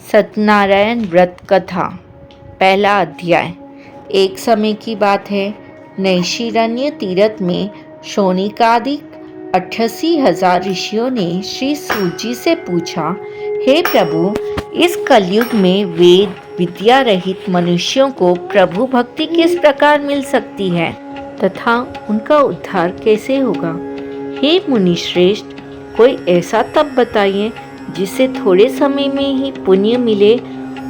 सत्यनारायण व्रत कथा पहला अध्याय। एक समय की बात है, नैशिरण्य तीर्थ में शौनकादिक 88,000 ऋषियों ने श्री सूत जी से पूछा, हे प्रभु, इस कलयुग में वेद विद्या रहित मनुष्यों को प्रभु भक्ति किस प्रकार मिल सकती है तथा उनका उद्धार कैसे होगा। हे मुनिश्रेष्ठ, कोई ऐसा तप बताइए जिससे थोड़े समय में ही पुण्य मिले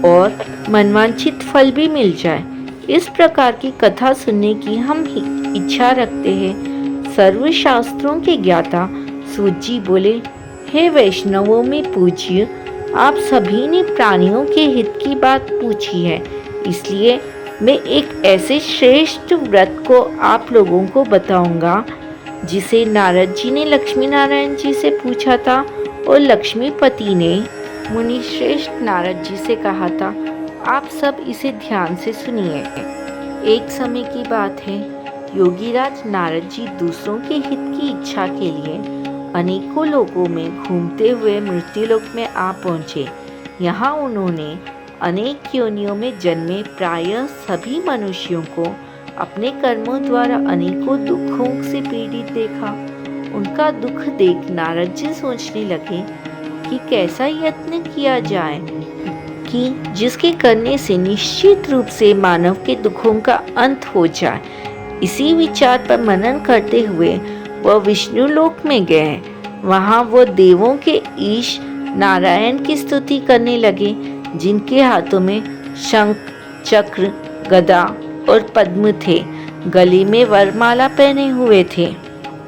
और मनवांछित फल भी मिल जाए। इस प्रकार की कथा सुनने की हम ही इच्छा रखते हैं। सर्व शास्त्रों के ज्ञाता सूत जी बोले, हे वैष्णवों में पूज्य, आप सभी ने प्राणियों के हित की बात पूछी है, इसलिए मैं एक ऐसे श्रेष्ठ व्रत को आप लोगों को बताऊंगा जिसे नारद जी ने लक्ष्मी नारायण जी से पूछा था और लक्ष्मीपति ने मुनिश्रेष्ठ नारद जी से कहा था। आप सब इसे ध्यान से सुनिए। एक समय की बात है, योगीराज नारद जी दूसरों के हित की इच्छा के लिए अनेकों लोगों में घूमते हुए मृत्युलोक में आ पहुँचे। यहाँ उन्होंने अनेक योनियों में जन्मे प्रायः सभी मनुष्यों को अपने कर्मों द्वारा अनेकों दुखों से पीड़ित देखा। उनका दुख देख नारद जी सोचने लगे कि कैसा यत्न किया जाए कि जिसके करने से निश्चित रूप से मानव के दुखों का अंत हो जाए। इसी विचार पर मनन करते हुए वह विष्णु लोक में गए। वहां वो देवों के ईश नारायण की स्तुति करने लगे, जिनके हाथों में शंख चक्र गदा और पद्म थे, गले में वरमाला पहने हुए थे।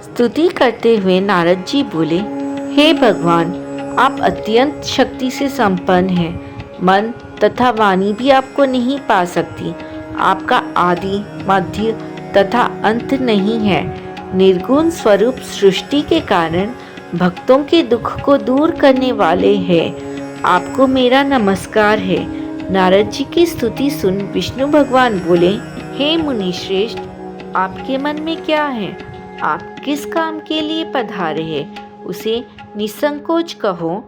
स्तुति करते हुए नारद जी बोले, हे भगवान, आप अत्यंत शक्ति से संपन्न हैं। मन तथा वाणी भी आपको नहीं पा सकती। आपका आदि मध्य तथा अंत नहीं है। निर्गुण स्वरूप सृष्टि के कारण भक्तों के दुख को दूर करने वाले हैं। आपको मेरा नमस्कार है। नारद जी की स्तुति सुन विष्णु भगवान बोले, हे मुनिश्रेष्ठ, आपके मन में क्या है? आप किस काम के लिए पधारे हैं, उसे निसंकोच कहो।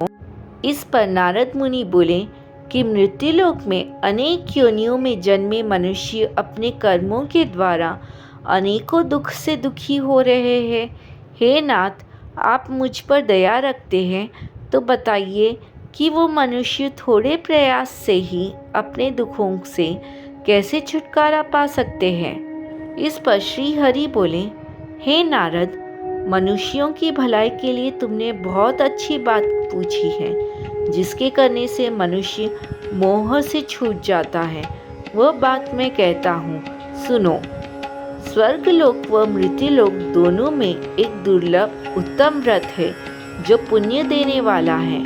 इस पर नारद मुनि बोले कि मृत्युलोक में अनेक योनियों में जन्मे मनुष्य अपने कर्मों के द्वारा अनेकों दुख से दुखी हो रहे हैं। हे नाथ, आप मुझ पर दया रखते हैं तो बताइए कि वो मनुष्य थोड़े प्रयास से ही अपने दुखों से कैसे छुटकारा पा सकते हैं। इस पर श्री हरि बोले, हे नारद, मनुष्यों की भलाई के लिए तुमने बहुत अच्छी बात पूछी है, जिसके करने से मनुष्य मोह से छूट जाता है। वह बात मैं कहता हूँ, सुनो। स्वर्गलोक व मृत्युलोक दोनों में एक दुर्लभ उत्तम व्रत है जो पुण्य देने वाला है।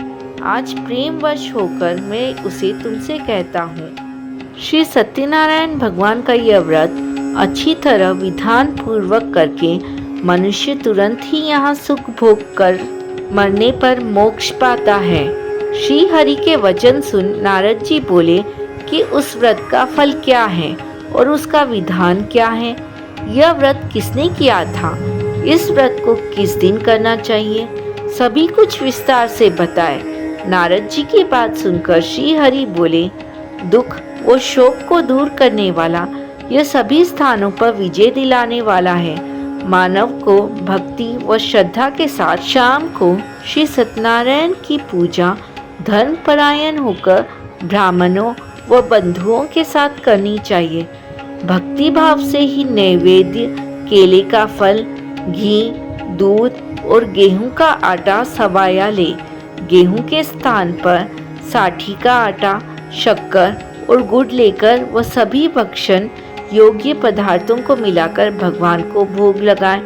आज प्रेमवश होकर मैं उसे तुमसे कहता हूँ। श्री सत्यनारायण भगवान का यह व्रत अच्छी तरह विधान पूर्वक करके मनुष्य तुरंत ही यहाँ सुख भोग कर मरने पर मोक्ष पाता है। श्री हरि के वचन सुन नारद जी बोले कि उस व्रत का फल क्या है और उसका विधान क्या है। यह व्रत किसने किया था? इस व्रत को किस दिन करना चाहिए? सभी कुछ विस्तार से बताए। नारद जी की बात सुनकर श्री हरि बोले, दुख और शोक को दूर करने वाला, यह सभी स्थानों पर विजय दिलाने वाला है। मानव को भक्ति व श्रद्धा के साथ शाम को श्री सत्यनारायण की पूजा धर्म परायण होकर ब्राह्मणों व बंधुओं के साथ करनी चाहिए। भक्ति भाव से ही नैवेद्य, केले का फल, घी, दूध और गेहूं का आटा सवाया ले। गेहूं के स्थान पर साठी का आटा, शक्कर और गुड़ लेकर वह सभी भक्षण योग्य पदार्थों को मिलाकर भगवान को भोग लगाएं।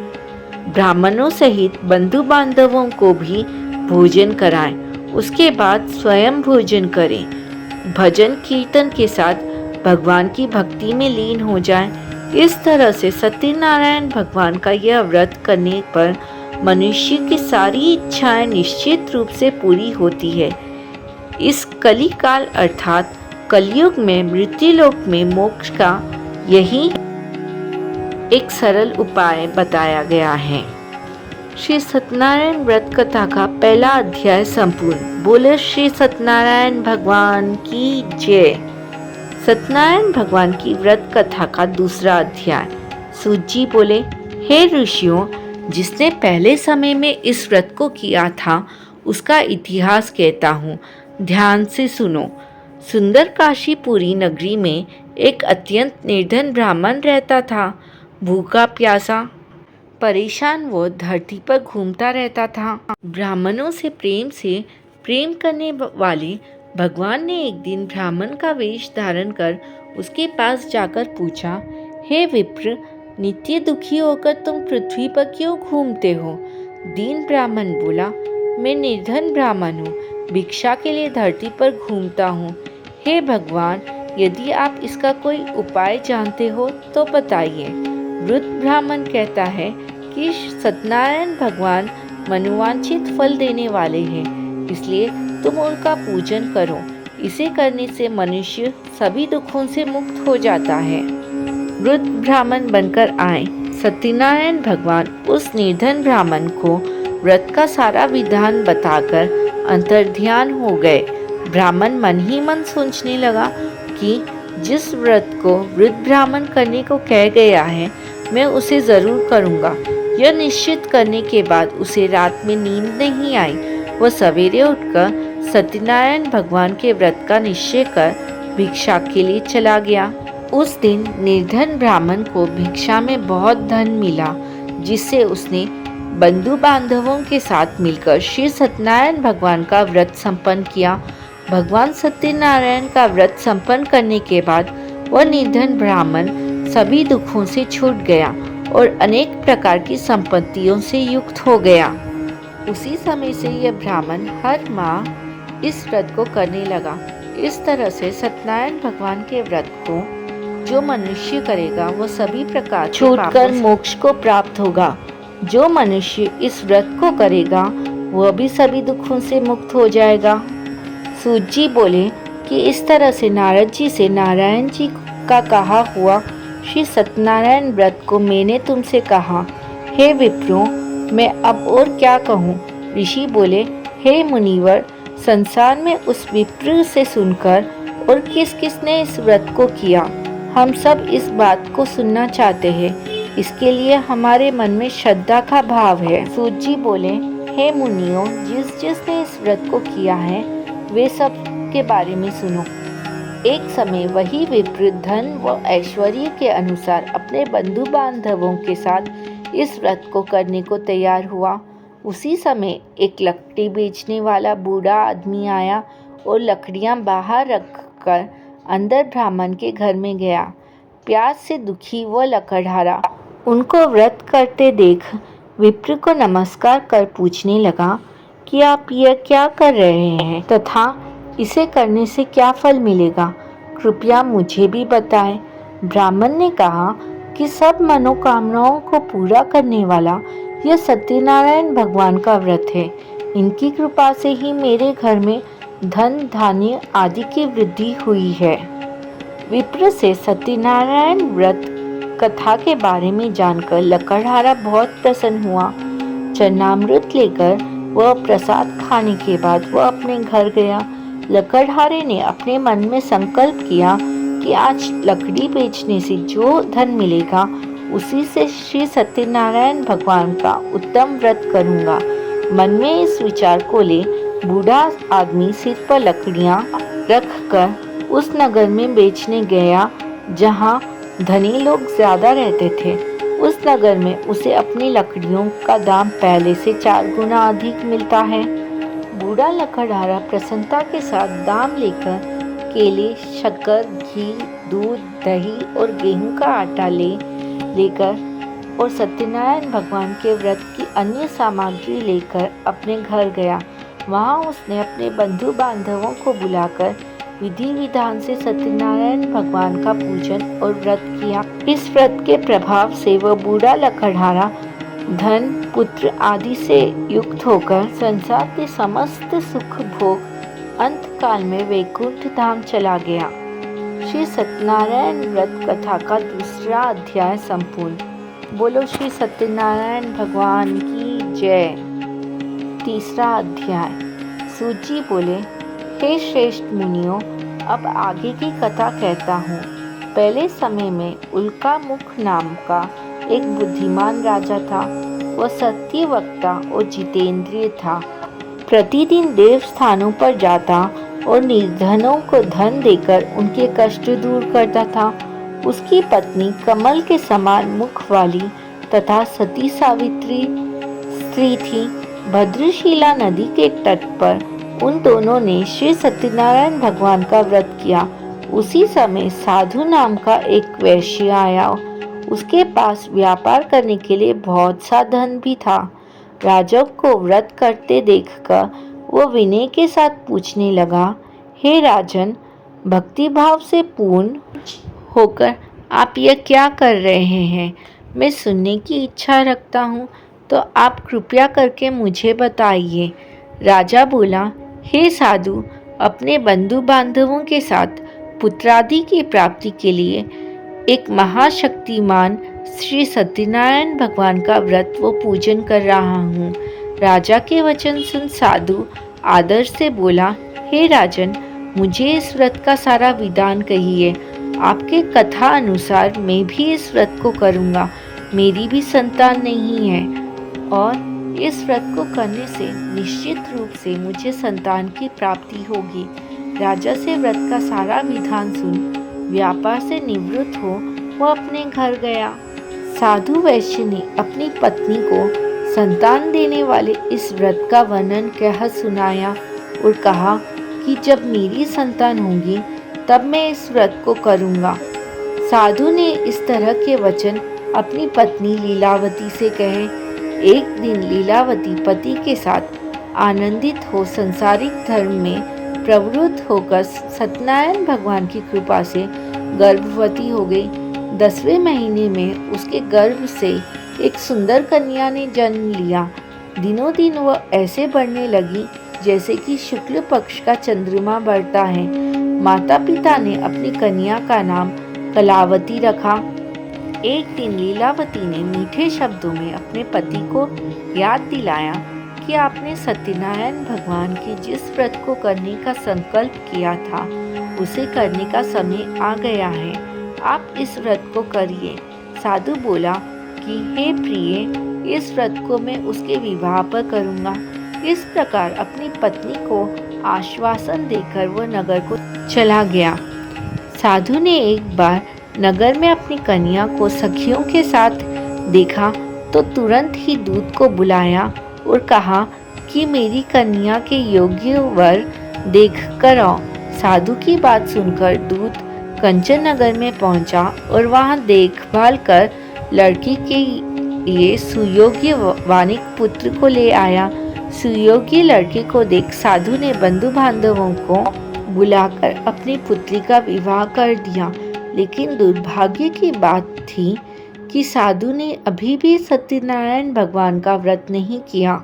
ब्राह्मणों सहित बंधु बांधवों को भी भोजन कराएं। उसके बाद स्वयं भोजन करें। भजन कीर्तन के साथ भगवान की भक्ति में लीन हो जाएं। इस तरह से सत्यनारायण भगवान का यह व्रत करने पर मनुष्य की सारी इच्छाएं निश्चित रूप से पूरी होती है। इस कली काल अर्थात कलयुग में मृत्युलोक में मोक्ष का यही एक सरल उपाय बताया गया है। श्री सत्यनारायण व्रत कथा का पहला अध्याय संपूर्ण। बोले श्री सत्यनारायण भगवान की जय। सत्यनारायण भगवान की व्रत कथा का दूसरा अध्याय। सूत जी बोले, हे ऋषियों, जिसने पहले समय में इस व्रत को किया था उसका इतिहास कहता हूँ, ध्यान से सुनो। सुंदर काशीपुरी नगरी में एक अत्यंत निर्धन ब्राह्मण रहता था। भूखा प्यासा परेशान वो धरती पर घूमता रहता था। ब्राह्मणों से प्रेम करने वाले भगवान ने एक दिन ब्राह्मण का वेश धारण कर उसके पास जाकर पूछा, हे विप्र, नित्य दुखी होकर तुम पृथ्वी पर क्यों घूमते हो? दीन ब्राह्मण बोला, मैं निर्धन ब्राह्मण हूँ, भिक्षा के लिए धरती पर घूमता हूँ। हे भगवान, यदि आप इसका कोई उपाय जानते हो तो बताइए। वृद्ध ब्राह्मण कहता है कि सत्यनारायण भगवान मनोवांछित फल देने वाले हैं, इसलिए तुम उनका पूजन करो। इसे करने से मनुष्य सभी दुखों से मुक्त हो जाता है। वृद्ध ब्राह्मण बनकर आए। सत्यनारायण भगवान उस निर्धन ब्राह्मण को व्रत का सारा विधान बताकर अंतर्ध्यान हो गए। ब्राह्मण मन ही मन सोचने लगा कि जिस व्रत को वृद्ध ब्राह्मण करने को कह गया है, मैं उसे जरूर करूँगा। यह निश्चित करने के बाद उसे रात में नींद नहीं आई। वह सवेरे उठकर सत्यनारायण भगवान के व्रत का निश्चय कर भिक्षा के लिए चला गया। उस दिन निर्धन ब्राह्मण को भिक्षा में बहुत धन मिला, जिससे उसने बंधु बांधवों के साथ मिलकर श्री सत्यनारायण भगवान का व्रत संपन्न किया। भगवान सत्यनारायण का व्रत संपन्न करने के बाद वह निर्धन ब्राह्मण सभी दुखों से छूट गया और अनेक प्रकार की संपत्तियों से युक्त हो गया। उसी समय से यह ब्राह्मण हर माह इस व्रत को करने लगा। इस तरह से सत्यनारायण भगवान के व्रत को जो मनुष्य करेगा वह सभी प्रकार छूटकर मोक्ष को प्राप्त होगा। जो मनुष्य इस व्रत को करेगा वह भी सभी दुखों से मुक्त हो जाएगा। सूत जी बोले कि इस तरह से नारद जी से नारायण जी का कहा हुआ श्री सत्यनारायण व्रत को मैंने तुमसे कहा। हे विप्रो, मैं अब और क्या कहूँ? ऋषि बोले, हे मुनिवर, संसार में उस विप्र से सुनकर और किस किसने इस व्रत को किया, हम सब इस बात को सुनना चाहते हैं। इसके लिए हमारे मन में श्रद्धा का भाव है। सूत जी बोले, हे मुनियों, जिसने इस व्रत को किया है वे सब के बारे में सुनो। एक समय वही विप्र धन व ऐश्वर्य के अनुसार अपने बंधु बांधवों के साथ इस व्रत को करने को तैयार हुआ। उसी समय एक लकड़ी बेचने वाला बूढ़ा आदमी आया और लकड़ियां बाहर रखकर अंदर ब्राह्मण के घर में गया। प्यास से दुखी वह लकड़हारा उनको व्रत करते देख विप्र को नमस्कार कर पूछने लगा कि आप यह क्या कर रहे हैं तथा इसे करने से क्या फल मिलेगा, कृपया मुझे भी बताएं। ब्राह्मण ने कहा कि सब मनोकामनाओं को पूरा करने वाला यह सत्यनारायण भगवान का व्रत है। इनकी कृपा से ही मेरे घर में धन धान्य आदि की वृद्धि हुई है। विप्र से सत्यनारायण व्रत कथा के बारे में जानकर लकड़हारा बहुत प्रसन्न हुआ। चरणामृत लेकर वह प्रसाद खाने के बाद वह अपने घर गया। लकड़हारे ने अपने मन में संकल्प किया कि आज लकड़ी बेचने से जो धन मिलेगा उसी से श्री सत्यनारायण भगवान का उत्तम व्रत करूंगा। मन में इस विचार को ले बूढ़ा आदमी सिर पर लकड़ियां रखकर उस नगर में बेचने गया जहां धनी लोग ज्यादा रहते थे। उस नगर में उसे अपनी लकड़ियों का दाम पहले से 4 गुना अधिक मिलता है। बूढ़ा लकड़हारा प्रसन्नता के साथ दाम लेकर केले, शक्कर, घी, दूध, दही और गेहूं का आटा लेकर और सत्यनारायण भगवान के व्रत की अन्य सामग्री लेकर अपने घर गया। वहां उसने अपने बंधु बांधवों को बुलाकर विधि विधान से सत्यनारायण भगवान का पूजन और व्रत किया। इस व्रत के प्रभाव से वह बूढ़ा लकड़हारा धन, पुत्र आदि से युक्त होकर संसार के समस्त सुख भोग अंत काल में वैकुंठ धाम चला गया। श्री सत्यनारायण व्रत कथा का दूसरा अध्याय संपूर्ण। बोलो श्री सत्यनारायण भगवान की जय। तीसरा अध्याय। सूत जी बोले, हे श्रेष्ठ मुनियों, अब आगे की कथा कहता हूँ। पहले समय में उल्कामुख नाम का एक बुद्धिमान राजा था। वह सत्यवक्ता और जितेंद्रिय था। प्रतिदिन देव स्थानों पर जाता और निर्धनों को धन देकर उनके कष्ट दूर करता था। उसकी पत्नी कमल के समान मुख वाली तथा सती सावित्री स्त्री थी। भद्रशिला नदी के तट पर उन दोनों ने श्री सत्यनारायण भगवान का व्रत किया। उसी समय साधु नाम का एक वैश्य आया। उसके पास व्यापार करने के लिए बहुत सा धन भी था। राजा को व्रत करते देखकर वो विनय के साथ पूछने लगा, हे राजन, भक्तिभाव से पूर्ण होकर आप यह क्या कर रहे हैं? मैं सुनने की इच्छा रखता हूँ, तो आप कृपया करके मुझे बताइए। राजा बोला, हे साधु, अपने बंधु बांधवों के साथ पुत्रादि की प्राप्ति के लिए एक महाशक्तिमान श्री सत्यनारायण भगवान का व्रत व पूजन कर रहा हूँ। राजा के वचन सुन साधु आदर से बोला, हे राजन, मुझे इस व्रत का सारा विधान कहिए। आपके कथा अनुसार मैं भी इस व्रत को करूँगा। मेरी भी संतान नहीं है और इस व्रत को करने से निश्चित रूप से मुझे संतान की प्राप्ति होगी। राजा से व्रत का सारा विधान सुन व्यापार से निवृत्त हो वह अपने घर गया। साधु वैश्य ने अपनी पत्नी को संतान देने वाले इस व्रत का वर्णन कह सुनाया और कहा कि जब मेरी संतान होगी तब मैं इस व्रत को करूँगा। साधु ने इस तरह के वचन अपनी पत्नी लीलावती से कहे। एक दिन लीलावती पति के साथ आनंदित हो संसारिक धर्म में प्रवृत्त होकर सत्यनारायण भगवान की कृपा से गर्भवती हो गई। 10वें महीने में उसके गर्भ से एक सुंदर कन्या ने जन्म लिया। दिनों दिन वह ऐसे बढ़ने लगी जैसे कि शुक्ल पक्ष का चंद्रमा बढ़ता है। माता पिता ने अपनी कन्या का नाम कलावती रखा। एक दिन लीलावती ने मीठे शब्दों में अपने पति को याद दिलाया कि आपने सत्यनारायण भगवान के जिस व्रत को करने का संकल्प किया था उसे करने का समय आ गया है। आप इस व्रत को करिए। साधु बोला कि हे प्रिय, इस व्रत को मैं उसके विवाह पर करूँगा। इस प्रकार अपनी पत्नी को आश्वासन देकर वह नगर को चला गया। साधु ने एक बार नगर में अपनी कन्या को सखियों के साथ देखा तो तुरंत ही दूत को बुलाया और कहा कि मेरी कन्या के योग्य वर देख कर आओ। साधु की बात सुनकर दूत कंचन नगर में पहुंचा और वहां देखभाल कर लड़की के लिए सुयोग्य वानिक पुत्र को ले आया। सुयोग्य लड़की को देख साधु ने बंधु बांधवों को बुलाकर अपनी पुत्री का विवाह कर दिया। लेकिन दुर्भाग्य की बात थी कि साधु ने अभी भी सत्यनारायण भगवान का व्रत नहीं किया।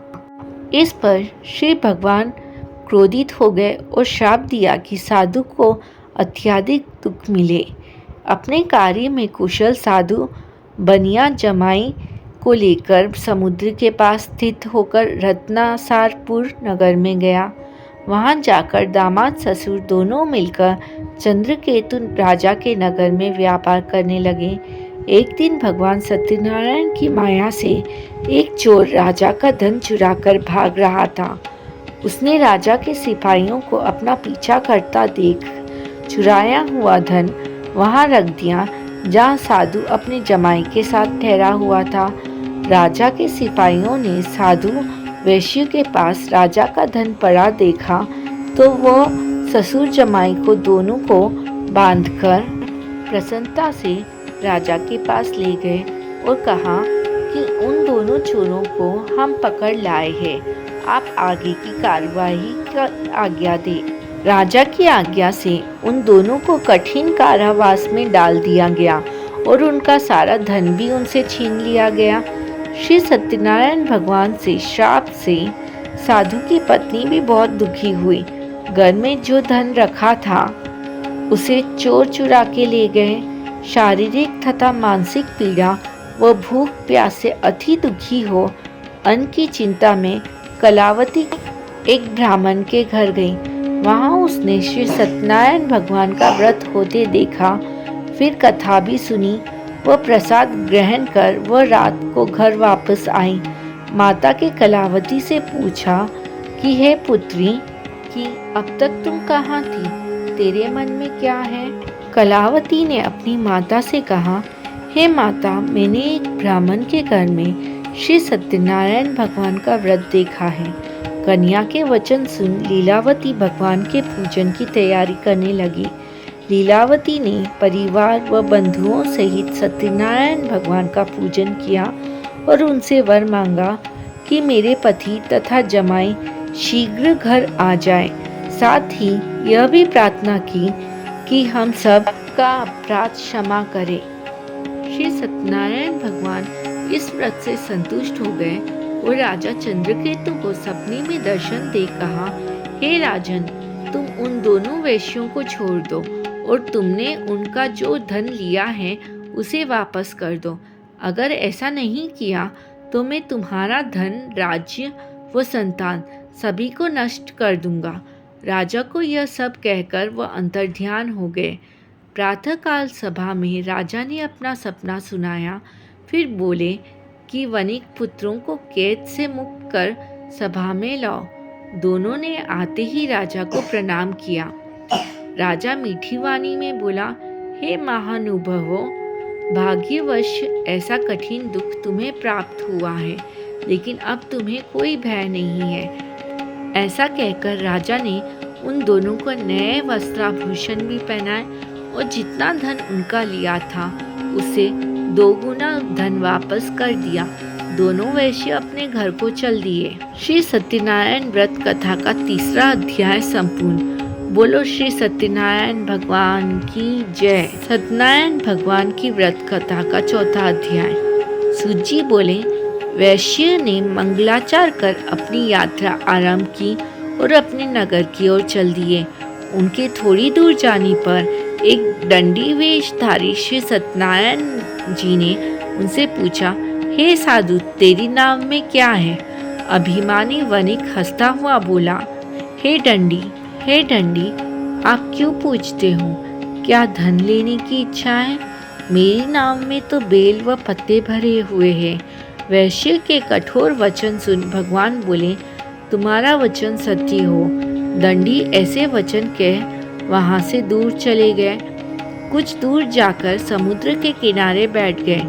इस पर श्री भगवान क्रोधित हो गए और श्राप दिया कि साधु को अत्यधिक दुख मिले। अपने कार्य में कुशल साधु बनिया जमाई को लेकर समुद्र के पास स्थित होकर रत्नासारपुर नगर में गया। वहां जाकर दामाद ससुर दोनों मिलकर चंद्रकेतु राजा के नगर में व्यापार करने लगे। एक दिन भगवान सत्यनारायण की माया से एक चोर राजा का धन चुराकर भाग रहा था। उसने राजा के सिपाहियों को अपना पीछा करता देख चुराया हुआ धन वहां रख दिया जहां साधु अपने जमाई के साथ ठहरा हुआ था। राजा के सिपाहियों ने साधु वैश्य के पास राजा का धन पड़ा देखा तो वह ससुर जमाई को दोनों को बांधकर प्रसन्नता से राजा के पास ले गए और कहा कि उन दोनों चोरों को हम पकड़ लाए हैं। आप आगे की कार्यवाही का आज्ञा दें। राजा की आज्ञा से उन दोनों को कठिन कारावास में डाल दिया गया और उनका सारा धन भी उनसे छीन लिया गया। श्री सत्यनारायण भगवान से श्राप से साधु की पत्नी भी बहुत दुखी हुई। घर में जो धन रखा था उसे चोर चुरा के ले गए। शारीरिक तथा मानसिक पीड़ा व भूख प्यास से अति दुखी हो अन्न की चिंता में कलावती एक ब्राह्मण के घर गई। वहां उसने श्री सत्यनारायण भगवान का व्रत होते देखा, फिर कथा भी सुनी। वह प्रसाद ग्रहण कर वह रात को घर वापस आई। माता के कलावती से पूछा कि हे पुत्री, कि अब तक तुम कहाँ थी? तेरे मन में क्या है? कलावती ने अपनी माता से कहा, हे माता, मैंने एक ब्राह्मण के घर में श्री सत्यनारायण भगवान का व्रत देखा है। कन्या के वचन सुन लीलावती भगवान के पूजन की तैयारी करने लगी। लीलावती ने परिवार व बंधुओं सहित सत्यनारायण भगवान का पूजन किया और उनसे वर मांगा कि मेरे पति तथा जमाई शीघ्र घर आ जाए। साथ ही यह भी प्रार्थना की कि हम सब का अपराध क्षमा करें। श्री सत्यनारायण भगवान इस व्रत से संतुष्ट हो गए और राजा चंद्रकेतु को सपने में दर्शन दे कहा, हे राजन, तुम उन दोनों वेश्यों को छोड़ दो और तुमने उनका जो धन लिया है उसे वापस कर दो। अगर ऐसा नहीं किया तो मैं तुम्हारा धन, राज्य व संतान सभी को नष्ट कर दूंगा। राजा को यह सब कहकर वह अंतर्ध्यान हो गए। प्रातःकाल सभा में राजा ने अपना सपना सुनाया। फिर बोले कि वणिक पुत्रों को कैद से मुक्त कर सभा में लाओ। दोनों ने आते ही राजा को प्रणाम किया। राजा मीठी वाणी में बोला, हे महानुभावों, भाग्यवश ऐसा कठिन दुख तुम्हें प्राप्त हुआ है, लेकिन अब तुम्हें कोई भय नहीं है। ऐसा कहकर राजा ने उन दोनों को नए वस्त्राभूषण भी पहनाए और जितना धन उनका लिया था उसे 2 गुना धन वापस कर दिया। दोनों वैश्य अपने घर को चल दिए। श्री सत्यनारायण व्रत कथा का 3रा अध्याय संपूर्ण। बोलो श्री सत्यनारायण भगवान की जय। सत्यनारायण भगवान की व्रत कथा का 4था अध्याय। सूत जी बोले, वैश्य ने मंगलाचार कर अपनी यात्रा आरंभ की और अपने नगर की ओर चल दिए। उनके थोड़ी दूर जाने पर एक दंडी वेशधारी श्री सत्यनारायण जी ने उनसे पूछा, हे साधु, तेरी नाम में क्या है? अभिमानी वणिक हंसता हुआ बोला, हे दंडी, आप क्यों पूछते हो? क्या धन लेने की इच्छा है? मेरी नाम में तो बेल व पत्ते भरे हुए हैं। वैश्य के कठोर वचन सुन भगवान बोले, तुम्हारा वचन सत्य हो। दंडी ऐसे वचन कह वहां से दूर चले गए। कुछ दूर जाकर समुद्र के किनारे बैठ गए।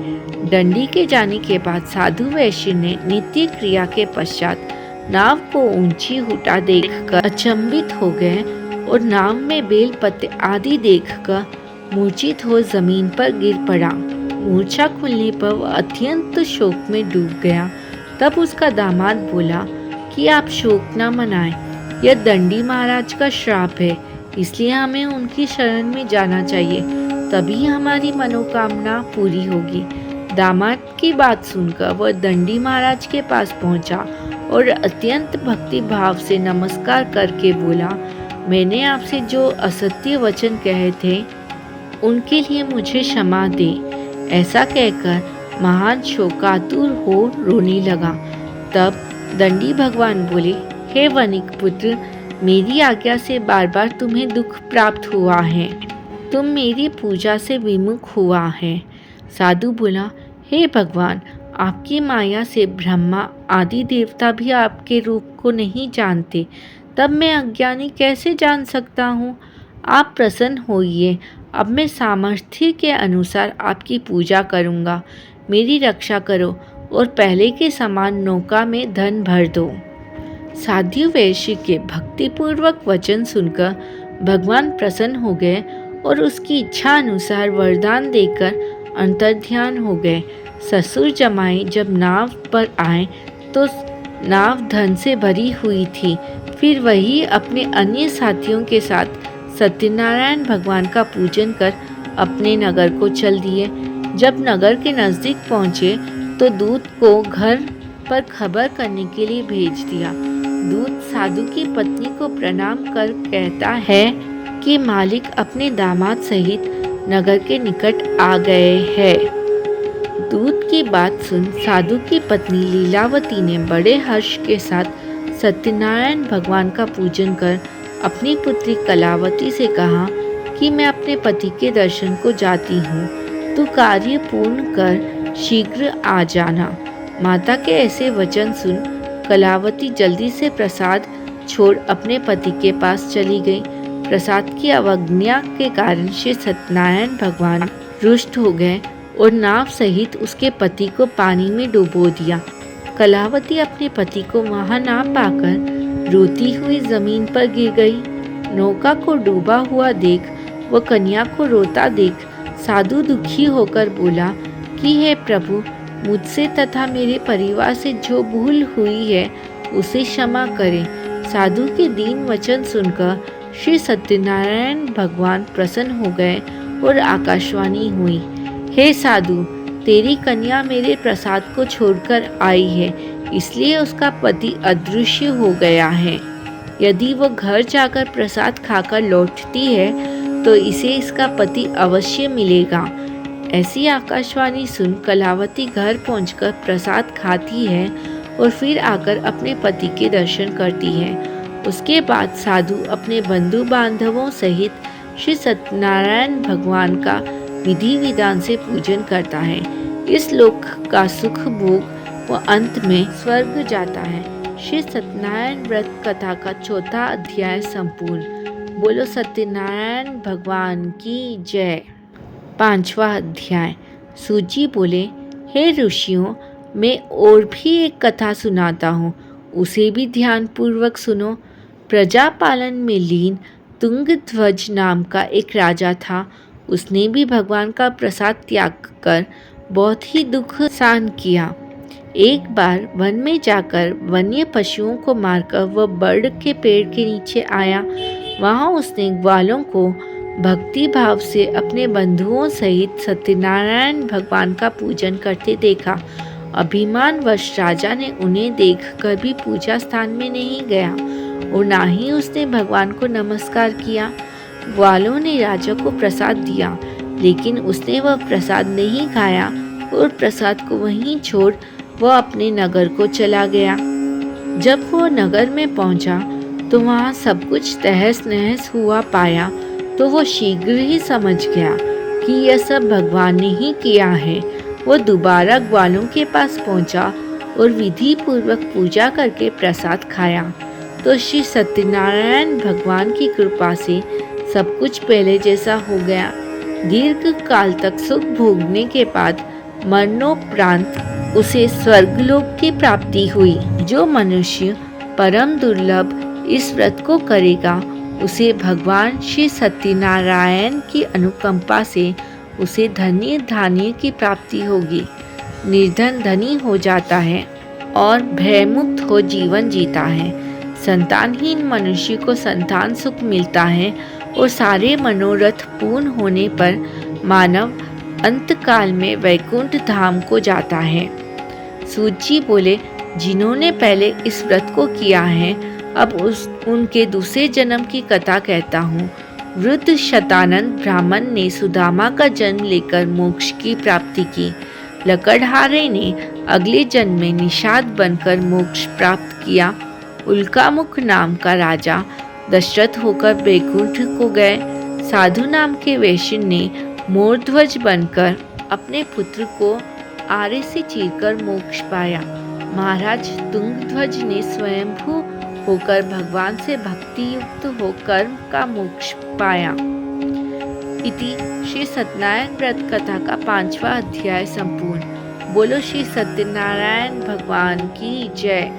दंडी के जाने के बाद साधु वैश्य ने नित्य क्रिया के पश्चात नाव को ऊंची हुटा देखकर अचंभित हो गए और नाव में बेल पत्ते आदि देखकर मूर्छित हो जमीन पर गिर पड़ा। मूर्छा खुलने पर वह अत्यंत शोक में डूब गया। तब उसका दामाद बोला कि आप शोक न मनाएं, यह दंडी महाराज का श्राप है, इसलिए हमें उनकी शरण में जाना चाहिए, तभी हमारी मनोकामना पूरी होगी। दामाद की बात सुनकर वह दंडी महाराज के पास पहुंचा और अत्यंत भक्ति भाव से नमस्कार करके बोला, मैंने आपसे जो असत्य वचन कहे थे उनके लिए मुझे क्षमा दे। ऐसा कहकर महान शोकातुर हो रोने लगा। तब दंडी भगवान बोले, हे वणिक पुत्र, मेरी आज्ञा से बार बार तुम्हें दुख प्राप्त हुआ है। तुम मेरी पूजा से विमुख हुआ है। साधु बोला, हे भगवान, आपकी माया से ब्रह्मा आदि देवता भी आपके रूप को नहीं जानते, तब मैं अज्ञानी कैसे जान सकता हूँ? आप प्रसन्न होइए, अब मैं सामर्थ्य के अनुसार आपकी पूजा करूँगा। मेरी रक्षा करो और पहले के समान नौका में धन भर दो। साधु वैश्य के भक्तिपूर्वक वचन सुनकर भगवान प्रसन्न हो गए और उसकी इच्छा अनुसार वरदान देकर अंतर्ध्यान हो गए। ससुर जमाई जब नाव पर आए तो नाव धन से भरी हुई थी। फिर वही अपने अन्य साथियों के साथ सत्यनारायण भगवान का पूजन कर अपने नगर को चल दिए। जब नगर के नज़दीक पहुँचे तो दूत को घर पर खबर करने के लिए भेज दिया। दूत साधु की पत्नी को प्रणाम कर कहता है कि मालिक अपने दामाद सहित नगर के निकट आ गए हैं। दूत की बात सुन साधु की पत्नी लीलावती ने बड़े हर्ष के साथ सत्यनारायण भगवान का पूजन कर अपनी पुत्री कलावती से कहा कि मैं अपने पति के दर्शन को जाती हूँ, तू कार्य पूर्ण कर शीघ्र आ जाना। माता के ऐसे वचन सुन कलावती जल्दी से प्रसाद छोड़ अपने पति के पास चली गई। प्रसाद की अवज्ञा के कारण श्री सत्यनारायण भगवान रुष्ट हो गए और नाव सहित उसके पति को पानी में डुबो दिया। कलावती अपने पति को वहां ना पाकर रोती हुई जमीन पर गिर गई। नौका को डूबा हुआ देख वह कन्या को रोता देख साधु दुखी होकर बोला कि हे प्रभु, मुझसे तथा मेरे परिवार से जो भूल हुई है उसे क्षमा करें। साधु के दीन वचन सुनकर श्री सत्यनारायण भगवान प्रसन्न हो गए और आकाशवाणी हुई, हे साधु, तेरी कन्या मेरे प्रसाद को छोड़कर आई है, इसलिए उसका पति अदृश्य हो गया है। यदि वह घर जाकर प्रसाद खाकर लौटती है तो इसे इसका पति अवश्य मिलेगा। ऐसी आकाशवाणी सुन कलावती घर पहुंचकर प्रसाद खाती है और फिर आकर अपने पति के दर्शन करती है। उसके बाद साधु अपने बंधु बांधवों सहित श्री सत्यनारायण भगवान का विधि विधान से पूजन करता है। इस लोक का सुख भोग व अंत में स्वर्ग जाता है। श्री सत्यनारायण व्रत कथा का चौथा अध्याय संपूर्ण। बोलो सत्यनारायण भगवान की जय। पांचवा अध्याय। सूजी बोले, हे ऋषियों, मैं और भी एक कथा सुनाता हूँ, उसे भी ध्यान पूर्वक सुनो। प्रजा पालन में लीन तुंगध्वज नाम का एक राजा था। उसने भी भगवान का प्रसाद त्याग कर बहुत ही दुख सहन किया। एक बार वन में जाकर वन्य पशुओं को मारकर वह बड़ के पेड़ के नीचे आया। वहां उसने ग्वालों को भक्ति भाव से अपने बंधुओं सहित सत्यनारायण भगवान का पूजन करते देखा। अभिमानवश राजा ने उन्हें देखकर भी पूजा स्थान में नहीं गया और ना ही उसने भगवान को नमस्कार किया। ग्वालों ने राजा को प्रसाद दिया, लेकिन उसने वह प्रसाद नहीं खाया और प्रसाद को वहीं छोड़ वह अपने नगर को चला गया। जब वह नगर में पहुंचा तो वहां सब कुछ तहस नहस हुआ पाया तो वो शीघ्र ही समझ गया कि यह सब भगवान ने ही किया है। वो दोबारा ग्वालों के पास पहुंचा और विधि पूर्वक पूजा करके प्रसाद खाया तो श्री सत्यनारायण भगवान की कृपा से सब कुछ पहले जैसा हो गया। दीर्घ काल तक सुख भोगने के बाद मरणोपरांत उसे स्वर्गलोक की प्राप्ति हुई। जो मनुष्य परम दुर्लभ इस व्रत को करेगा उसे भगवान श्री सत्यनारायण की अनुकंपा से उसे धन्य धान्य की प्राप्ति होगी। निर्धन धनी हो जाता है और भयमुक्त हो जीवन जीता है। संतानहीन मनुष्य को संतान सुख मिलता है और सारे मनोरथ पूर्ण होने पर मानव अंतकाल में वैकुंठ धाम को जाता है। सूजी बोले, जिन्होंने पहले इस व्रत को किया है अब उनके दूसरे जन्म की कथा कहता हूँ। वृद्ध शतानंद ब्राह्मण ने सुदामा का जन्म लेकर मोक्ष की प्राप्ति की। लकड़हारे ने अगले जन्म में निषाद बनकर मोक्ष प्राप्त किया। उल्कामुख नाम का राजा दशरथ होकर बैकुंठ को गए। साधु नाम के वैश्य ने मोरध्वज बनकर अपने पुत्र को आरे से चीरकर मोक्ष पाया। महाराज तुंगध्वज ने स्वयंभू होकर भगवान से भक्ति युक्त हो कर्म का मोक्ष पाया। इति श्री सत्यनारायण व्रत कथा का पांचवा अध्याय संपूर्ण। बोलो श्री सत्यनारायण भगवान की जय।